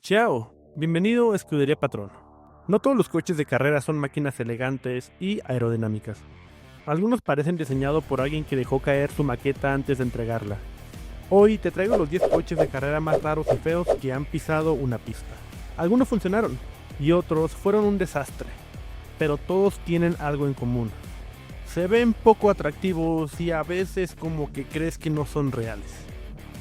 Ciao, bienvenido a Escudería Patrón. No todos los coches de carrera son máquinas elegantes y aerodinámicas. Algunos parecen diseñados por alguien que dejó caer su maqueta antes de entregarla. Hoy te traigo los 10 coches de carrera más raros y feos que han pisado una pista. Algunos funcionaron y otros fueron un desastre, pero todos tienen algo en común. Se ven poco atractivos y a veces como que crees que no son reales.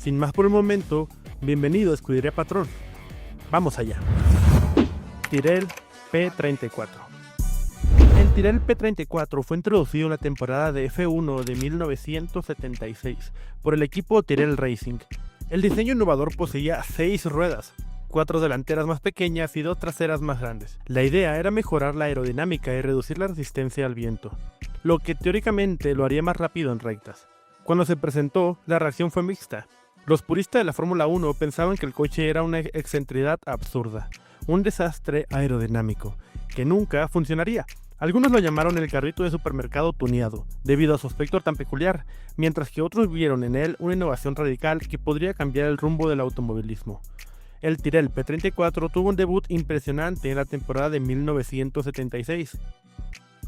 Sin más por el momento, bienvenido a Escudería Patrón. Vamos allá. Tyrrell P34. El Tyrrell P34 fue introducido en la temporada de F1 de 1976 por el equipo Tyrrell Racing. El diseño innovador poseía 6 ruedas, 4 delanteras más pequeñas y 2 traseras más grandes. La idea era mejorar la aerodinámica y reducir la resistencia al viento, lo que teóricamente lo haría más rápido en rectas. Cuando se presentó, la reacción fue mixta. Los puristas de la Fórmula 1 pensaban que el coche era una excentricidad absurda, un desastre aerodinámico, que nunca funcionaría. Algunos lo llamaron el carrito de supermercado tuneado, debido a su aspecto tan peculiar, mientras que otros vieron en él una innovación radical que podría cambiar el rumbo del automovilismo. El Tyrrell P34 tuvo un debut impresionante en la temporada de 1976.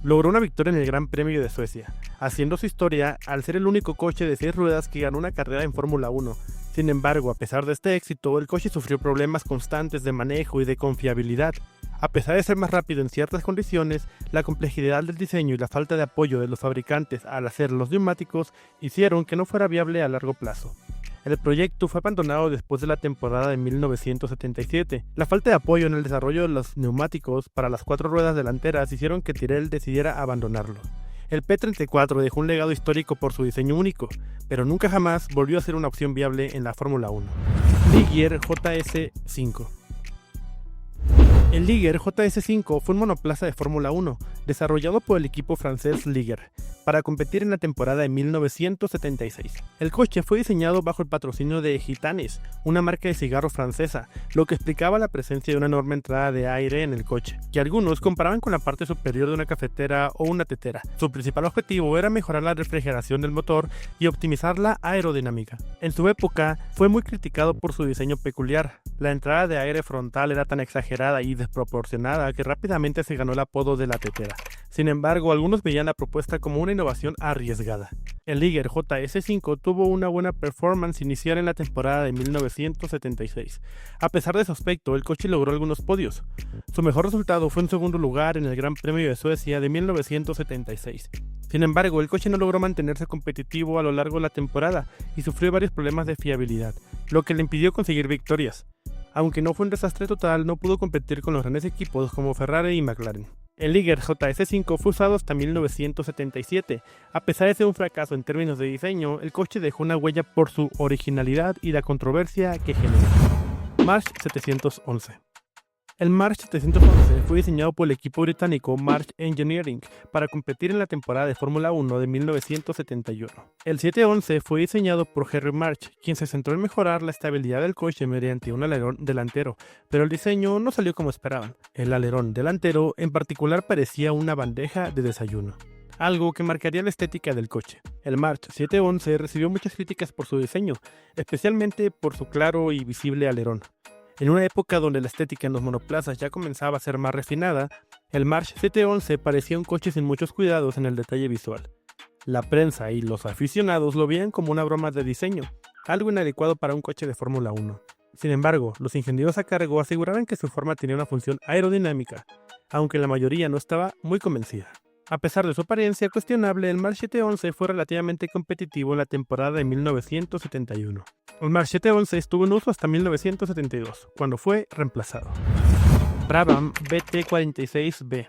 Logró una victoria en el Gran Premio de Suecia, haciendo su historia al ser el único coche de 6 ruedas que ganó una carrera en Fórmula 1. Sin embargo, a pesar de este éxito, el coche sufrió problemas constantes de manejo y de confiabilidad. A pesar de ser más rápido en ciertas condiciones, la complejidad del diseño y la falta de apoyo de los fabricantes al hacer los neumáticos hicieron que no fuera viable a largo plazo. El proyecto fue abandonado después de la temporada de 1977. La falta de apoyo en el desarrollo de los neumáticos para las 4 ruedas delanteras hicieron que Tyrrell decidiera abandonarlo. El P34 dejó un legado histórico por su diseño único, pero nunca jamás volvió a ser una opción viable en la Fórmula 1. Ligier JS5. El Ligier JS5 fue un monoplaza de Fórmula 1, desarrollado por el equipo francés Ligier, para competir en la temporada de 1976. El coche fue diseñado bajo el patrocinio de Gitanes, una marca de cigarro francesa, lo que explicaba la presencia de una enorme entrada de aire en el coche, que algunos comparaban con la parte superior de una cafetera o una tetera. Su principal objetivo era mejorar la refrigeración del motor y optimizar la aerodinámica. En su época, fue muy criticado por su diseño peculiar. La entrada de aire frontal era tan exagerada y desproporcionada que rápidamente se ganó el apodo de la tetera. Sin embargo, algunos veían la propuesta como una innovación arriesgada. El Ligier JS5 tuvo una buena performance inicial en la temporada de 1976. A pesar de su aspecto, el coche logró algunos podios. Su mejor resultado fue un segundo lugar en el Gran Premio de Suecia de 1976. Sin embargo, el coche no logró mantenerse competitivo a lo largo de la temporada y sufrió varios problemas de fiabilidad, lo que le impidió conseguir victorias. Aunque no fue un desastre total, no pudo competir con los grandes equipos como Ferrari y McLaren. El Ligier JS5 fue usado hasta 1977. A pesar de ser un fracaso en términos de diseño, el coche dejó una huella por su originalidad y la controversia que generó. March 711. El March 711 fue diseñado por el equipo británico March Engineering para competir en la temporada de Fórmula 1 de 1971. El 711 fue diseñado por Henry March, quien se centró en mejorar la estabilidad del coche mediante un alerón delantero, pero el diseño no salió como esperaban. El alerón delantero en particular parecía una bandeja de desayuno, algo que marcaría la estética del coche. El March 711 recibió muchas críticas por su diseño, especialmente por su claro y visible alerón. En una época donde la estética en los monoplazas ya comenzaba a ser más refinada, el March 711 parecía un coche sin muchos cuidados en el detalle visual. La prensa y los aficionados lo veían como una broma de diseño, algo inadecuado para un coche de Fórmula 1. Sin embargo, los ingenieros a cargo aseguraban que su forma tenía una función aerodinámica, aunque la mayoría no estaba muy convencida. A pesar de su apariencia cuestionable, el March 711 fue relativamente competitivo en la temporada de 1971. El March 711 estuvo en uso hasta 1972, cuando fue reemplazado. Brabham BT46B.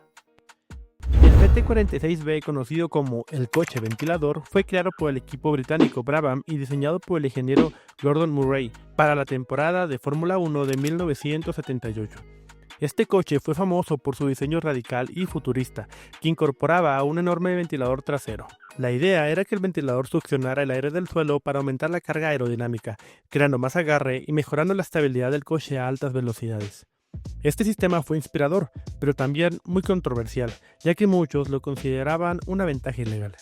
El BT46B, conocido como el coche ventilador, fue creado por el equipo británico Brabham y diseñado por el ingeniero Gordon Murray para la temporada de Fórmula 1 de 1978. Este coche fue famoso por su diseño radical y futurista, que incorporaba un enorme ventilador trasero. La idea era que el ventilador succionara el aire del suelo para aumentar la carga aerodinámica, creando más agarre y mejorando la estabilidad del coche a altas velocidades. Este sistema fue inspirador, pero también muy controversial, ya que muchos lo consideraban una ventaja ilegal.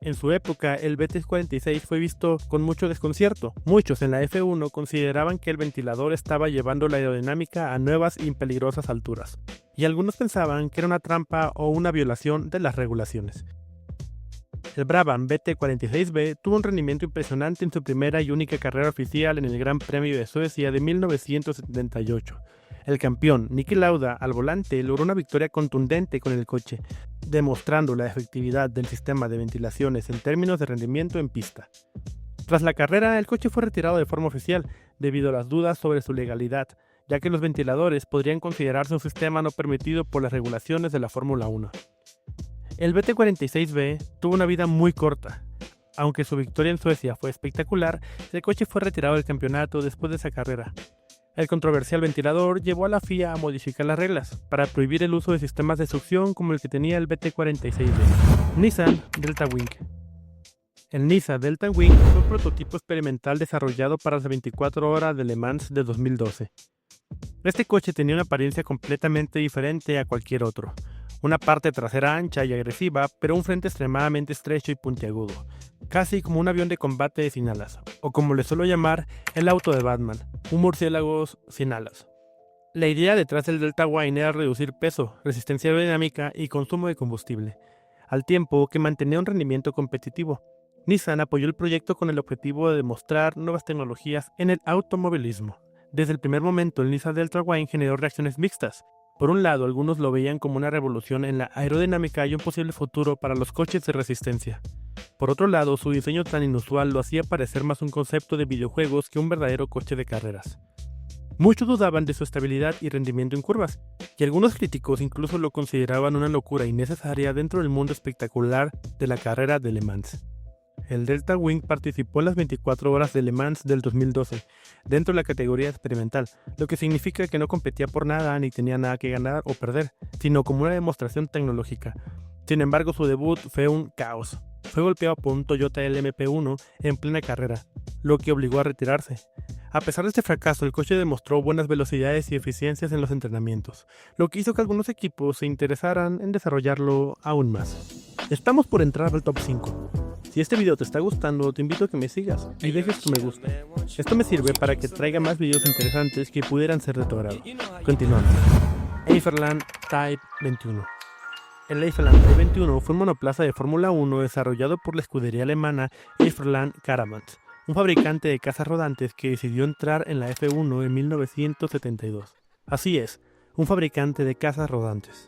En su época, el BT-46 fue visto con mucho desconcierto. Muchos en la F1 consideraban que el ventilador estaba llevando la aerodinámica a nuevas y peligrosas alturas, y algunos pensaban que era una trampa o una violación de las regulaciones. El Brabham BT-46B tuvo un rendimiento impresionante en su primera y única carrera oficial en el Gran Premio de Suecia de 1978. El campeón, Niki Lauda, al volante, logró una victoria contundente con el coche, demostrando la efectividad del sistema de ventilaciones en términos de rendimiento en pista. Tras la carrera, el coche fue retirado de forma oficial, debido a las dudas sobre su legalidad, ya que los ventiladores podrían considerarse un sistema no permitido por las regulaciones de la Fórmula 1. El BT-46B tuvo una vida muy corta. Aunque su victoria en Suecia fue espectacular, el coche fue retirado del campeonato después de esa carrera. El controversial ventilador llevó a la FIA a modificar las reglas para prohibir el uso de sistemas de succión como el que tenía el BT-46B. Nissan Delta Wing. El Nissan Delta Wing fue un prototipo experimental desarrollado para las 24 horas de Le Mans de 2012. Este coche tenía una apariencia completamente diferente a cualquier otro. Una parte trasera ancha y agresiva, pero un frente extremadamente estrecho y puntiagudo, casi como un avión de combate sin alas, o como le suelo llamar, el auto de Batman, un murciélago sin alas. La idea detrás del Delta Wing era reducir peso, resistencia aerodinámica y consumo de combustible, al tiempo que mantenía un rendimiento competitivo. Nissan apoyó el proyecto con el objetivo de demostrar nuevas tecnologías en el automovilismo. Desde el primer momento, el Nissan Delta Wing generó reacciones mixtas. Por un lado, algunos lo veían como una revolución en la aerodinámica y un posible futuro para los coches de resistencia. Por otro lado, su diseño tan inusual lo hacía parecer más un concepto de videojuegos que un verdadero coche de carreras. Muchos dudaban de su estabilidad y rendimiento en curvas, y algunos críticos incluso lo consideraban una locura innecesaria dentro del mundo espectacular de la carrera de Le Mans. El Delta Wing participó en las 24 horas de Le Mans del 2012, dentro de la categoría experimental, lo que significa que no competía por nada ni tenía nada que ganar o perder, sino como una demostración tecnológica. Sin embargo, su debut fue un caos. Fue golpeado por un Toyota LMP1 en plena carrera, lo que obligó a retirarse. A pesar de este fracaso, el coche demostró buenas velocidades y eficiencias en los entrenamientos, lo que hizo que algunos equipos se interesaran en desarrollarlo aún más. Estamos por entrar al top 5. Si este video te está gustando, te invito a que me sigas y dejes tu me gusta. Esto me sirve para que traiga más videos interesantes que pudieran ser de tu agrado. Continuamos. Eiferland Type 21. El Eiferland Type 21 fue un monoplaza de Fórmula 1 desarrollado por la escudería alemana Eiferland Caravans, un fabricante de casas rodantes que decidió entrar en la F1 en 1972. Así es, un fabricante de casas rodantes.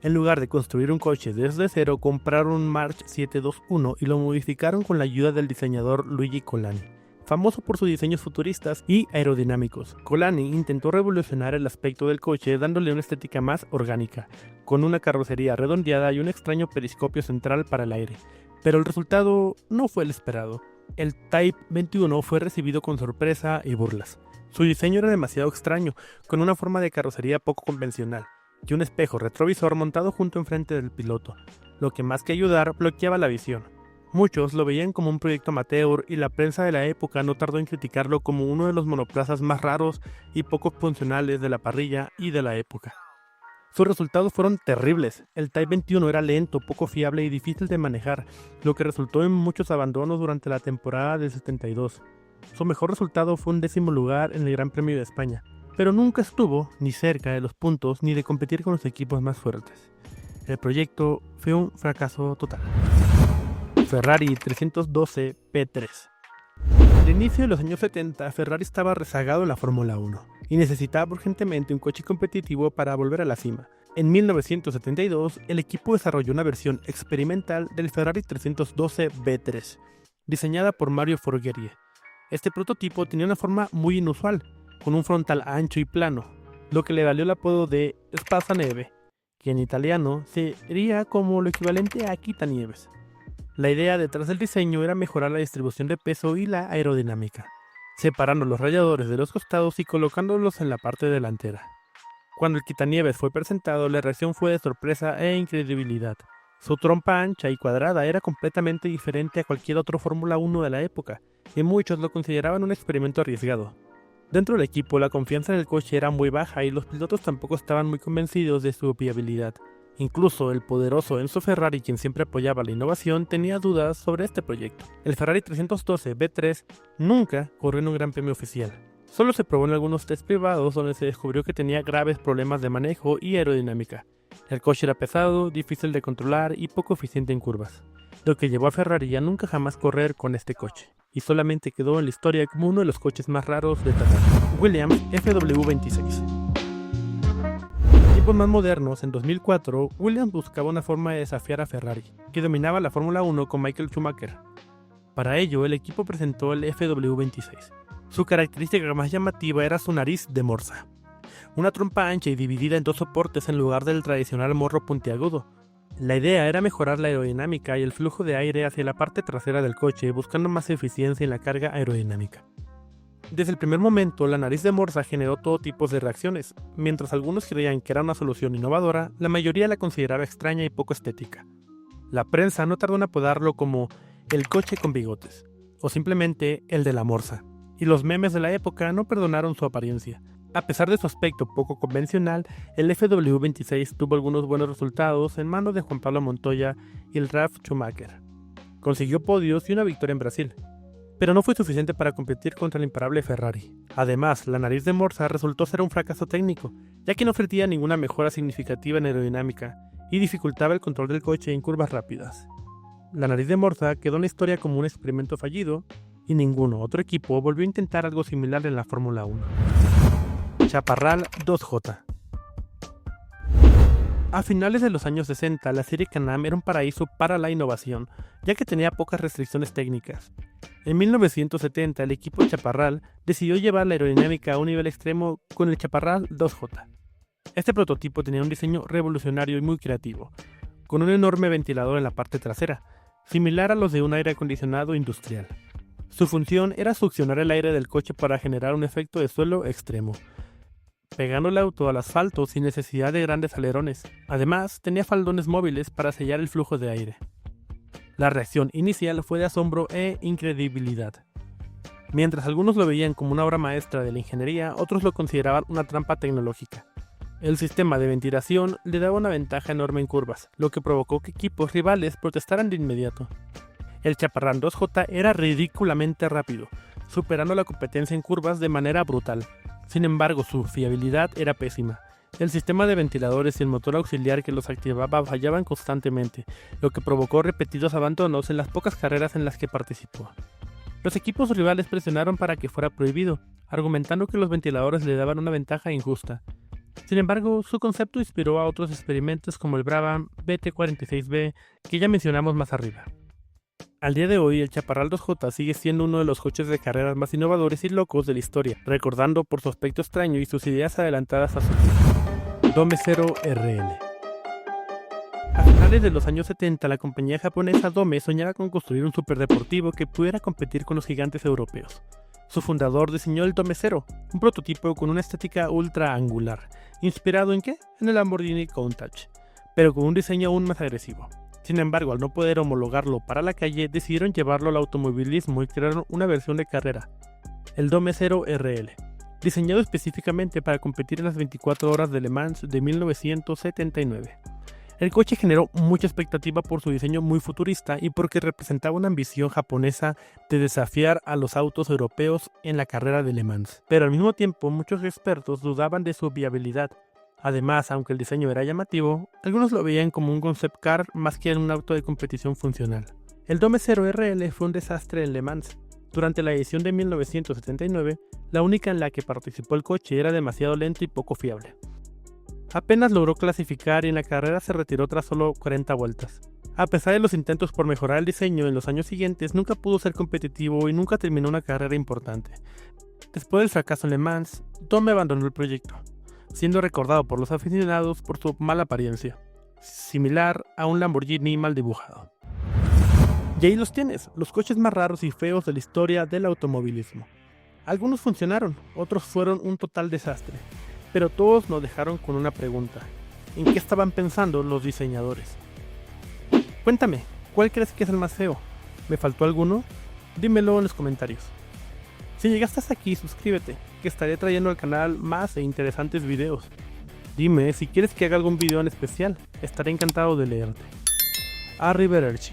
En lugar de construir un coche desde cero, compraron un March 721 y lo modificaron con la ayuda del diseñador Luigi Colani. Famoso por sus diseños futuristas y aerodinámicos, Colani intentó revolucionar el aspecto del coche dándole una estética más orgánica, con una carrocería redondeada y un extraño periscopio central para el aire. Pero el resultado no fue el esperado. El Type 21 fue recibido con sorpresa y burlas. Su diseño era demasiado extraño, con una forma de carrocería poco convencional, y un espejo retrovisor montado junto enfrente del piloto, lo que más que ayudar bloqueaba la visión. Muchos lo veían como un proyecto amateur y la prensa de la época no tardó en criticarlo como uno de los monoplazas más raros y poco funcionales de la parrilla y de la época. Sus resultados fueron terribles. El Type 21 era lento, poco fiable y difícil de manejar, lo que resultó en muchos abandonos durante la temporada del 72. Su mejor resultado fue un 10º lugar en el Gran Premio de España, pero nunca estuvo ni cerca de los puntos ni de competir con los equipos más fuertes. El proyecto fue un fracaso total. Ferrari 312 P3. Al inicio de los años 70, Ferrari estaba rezagado en la Fórmula 1 y necesitaba urgentemente un coche competitivo para volver a la cima. En 1972, el equipo desarrolló una versión experimental del Ferrari 312 B3, diseñada por Mario Forghieri. Este prototipo tenía una forma muy inusual, con un frontal ancho y plano, lo que le valió el apodo de Spazzaneve, que en italiano sería como lo equivalente a quitanieves. La idea detrás del diseño era mejorar la distribución de peso y la aerodinámica, separando los radiadores de los costados y colocándolos en la parte delantera. Cuando el quitanieves fue presentado, la reacción fue de sorpresa e incredulidad. Su trompa ancha y cuadrada era completamente diferente a cualquier otro Fórmula 1 de la época, y muchos lo consideraban un experimento arriesgado. Dentro del equipo, la confianza en el coche era muy baja y los pilotos tampoco estaban muy convencidos de su viabilidad. Incluso el poderoso Enzo Ferrari, quien siempre apoyaba la innovación, tenía dudas sobre este proyecto. El Ferrari 312 V3 nunca corrió en un gran premio oficial. Solo se probó en algunos test privados donde se descubrió que tenía graves problemas de manejo y aerodinámica. El coche era pesado, difícil de controlar y poco eficiente en curvas, lo que llevó a Ferrari a nunca jamás correr con este coche, y solamente quedó en la historia como uno de los coches más raros de tratar. Williams FW26. En tiempos más modernos, en 2004, Williams buscaba una forma de desafiar a Ferrari, que dominaba la Fórmula 1 con Michael Schumacher. Para ello, el equipo presentó el FW26. Su característica más llamativa era su nariz de morsa, una trompa ancha y dividida en dos soportes en lugar del tradicional morro puntiagudo. La idea era mejorar la aerodinámica y el flujo de aire hacia la parte trasera del coche, buscando más eficiencia en la carga aerodinámica. Desde el primer momento, la nariz de morsa generó todo tipo de reacciones. Mientras algunos creían que era una solución innovadora, la mayoría la consideraba extraña y poco estética. La prensa no tardó en apodarlo como el coche con bigotes, o simplemente el de la morsa, y los memes de la época no perdonaron su apariencia. A pesar de su aspecto poco convencional, el FW26 tuvo algunos buenos resultados en manos de Juan Pablo Montoya y el Ralf Schumacher. Consiguió podios y una victoria en Brasil, pero no fue suficiente para competir contra el imparable Ferrari. Además, la nariz de morsa resultó ser un fracaso técnico, ya que no ofrecía ninguna mejora significativa en aerodinámica y dificultaba el control del coche en curvas rápidas. La nariz de morsa quedó en la historia como un experimento fallido y ningún otro equipo volvió a intentar algo similar en la Fórmula 1. Chaparral 2J. A finales de los años 60, la serie Can-Am era un paraíso para la innovación, ya que tenía pocas restricciones técnicas. En 1970, el equipo Chaparral decidió llevar la aerodinámica a un nivel extremo con el Chaparral 2J. Este prototipo tenía un diseño revolucionario y muy creativo, con un enorme ventilador en la parte trasera, similar a los de un aire acondicionado industrial. Su función era succionar el aire del coche para generar un efecto de suelo extremo, pegando el auto al asfalto sin necesidad de grandes alerones. Además, tenía faldones móviles para sellar el flujo de aire. La reacción inicial fue de asombro e incredibilidad. Mientras algunos lo veían como una obra maestra de la ingeniería, otros lo consideraban una trampa tecnológica. El sistema de ventilación le daba una ventaja enorme en curvas, lo que provocó que equipos rivales protestaran de inmediato. El Chaparral 2J era ridículamente rápido, superando la competencia en curvas de manera brutal. Sin embargo, su fiabilidad era pésima. El sistema de ventiladores y el motor auxiliar que los activaba fallaban constantemente, lo que provocó repetidos abandonos en las pocas carreras en las que participó. Los equipos rivales presionaron para que fuera prohibido, argumentando que los ventiladores le daban una ventaja injusta. Sin embargo, su concepto inspiró a otros experimentos como el Brabham BT46B que ya mencionamos más arriba. Al día de hoy, el Chaparral 2J sigue siendo uno de los coches de carreras más innovadores y locos de la historia, recordando por su aspecto extraño y sus ideas adelantadas a su tiempo. Dome 0 RL. A finales de los años 70, la compañía japonesa Dome soñaba con construir un superdeportivo que pudiera competir con los gigantes europeos. Su fundador diseñó el Dome 0, un prototipo con una estética ultra angular, inspirado ¿en qué? En el Lamborghini Countach, pero con un diseño aún más agresivo. Sin embargo, al no poder homologarlo para la calle, decidieron llevarlo al automovilismo y crearon una versión de carrera, el Dome 0 RL, diseñado específicamente para competir en las 24 horas de Le Mans de 1979. El coche generó mucha expectativa por su diseño muy futurista y porque representaba una ambición japonesa de desafiar a los autos europeos en la carrera de Le Mans. Pero al mismo tiempo, muchos expertos dudaban de su viabilidad. Además, aunque el diseño era llamativo, algunos lo veían como un concept car más que un auto de competición funcional. El Dome 0 RL fue un desastre en Le Mans. Durante la edición de 1979, la única en la que participó el coche era demasiado lento y poco fiable. Apenas logró clasificar y en la carrera se retiró tras solo 40 vueltas. A pesar de los intentos por mejorar el diseño en los años siguientes, nunca pudo ser competitivo y nunca terminó una carrera importante. Después del fracaso en Le Mans, Dome abandonó el proyecto, siendo recordado por los aficionados por su mala apariencia, similar a un Lamborghini mal dibujado. Y ahí los tienes, los coches más raros y feos de la historia del automovilismo. Algunos funcionaron, otros fueron un total desastre, pero todos nos dejaron con una pregunta: ¿en qué estaban pensando los diseñadores? Cuéntame, ¿cuál crees que es el más feo? ¿Me faltó alguno? Dímelo en los comentarios. Si llegaste hasta aquí, suscríbete, que estaré trayendo al canal más e interesantes videos. Dime si quieres que haga algún video en especial, estaré encantado de leerte. Arrivederci.